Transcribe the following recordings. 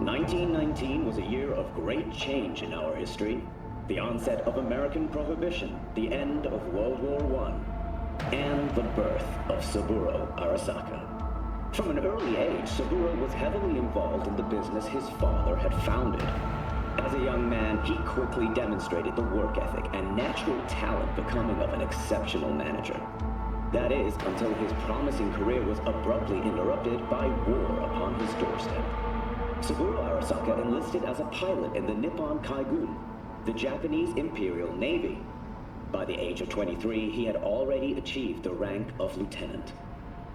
1919 was a year of great change in our history. The onset of American Prohibition, the end of World War I, and the birth of Saburo Arasaka. From an early age, Saburo was heavily involved in the business his father had founded. As a young man, he quickly demonstrated the work ethic and natural talent becoming of an exceptional manager. That is, until his promising career was abruptly interrupted by war upon his doorstep. Saburo Arasaka enlisted as a pilot in the Nippon Kaigun, the Japanese Imperial Navy. By the age of 23, he had already achieved the rank of lieutenant.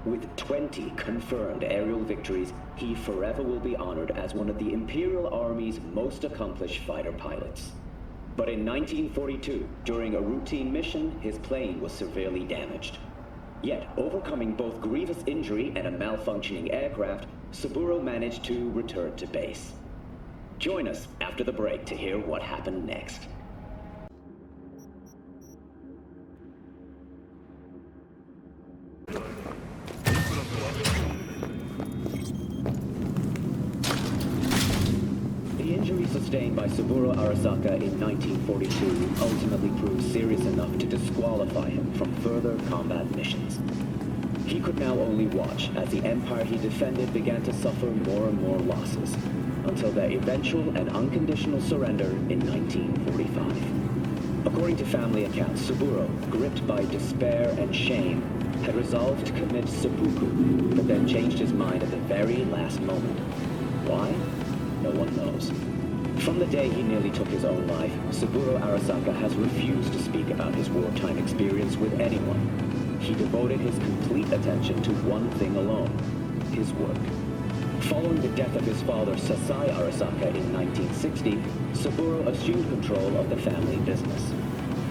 With 20 confirmed aerial victories, he forever will be honored as one of the Imperial Army's most accomplished fighter pilots. But in 1942, during a routine mission, his plane was severely damaged. Yet, overcoming both grievous injury and a malfunctioning aircraft, Saburo managed to return to base. Join us after the break to hear what happened next. The injury sustained by Saburo Arasaka in 1942 ultimately proved serious enough to disqualify him from further combat missions. He could now only watch as the empire he defended began to suffer more and more losses, until their eventual and unconditional surrender in 1945. According to family accounts, Saburo, gripped by despair and shame, had resolved to commit seppuku, but then changed his mind at the very last moment. Why? No one knows. From the day he nearly took his own life, Saburo Arasaka has refused to speak about his wartime experience with anyone. He devoted his complete attention to one thing alone, his work. Following the death of his father, Sasai Arasaka, in 1960, Saburo assumed control of the family business.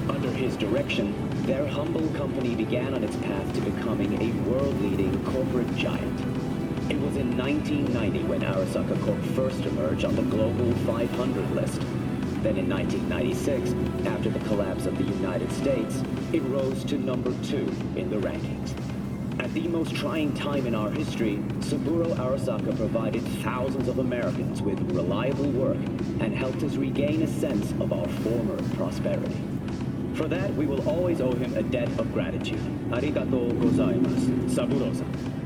Under his direction, their humble company began on its path to becoming a world-leading corporate giant. It was in 1990 when Arasaka Corp first emerged on the Global 500 list. Then in 1996, after the collapse of the United States, it rose to number 2 in the rankings. At the most trying time in our history, Saburo Arasaka provided thousands of Americans with reliable work and helped us regain a sense of our former prosperity. For that, we will always owe him a debt of gratitude. Arigatou gozaimasu, Saburo-san.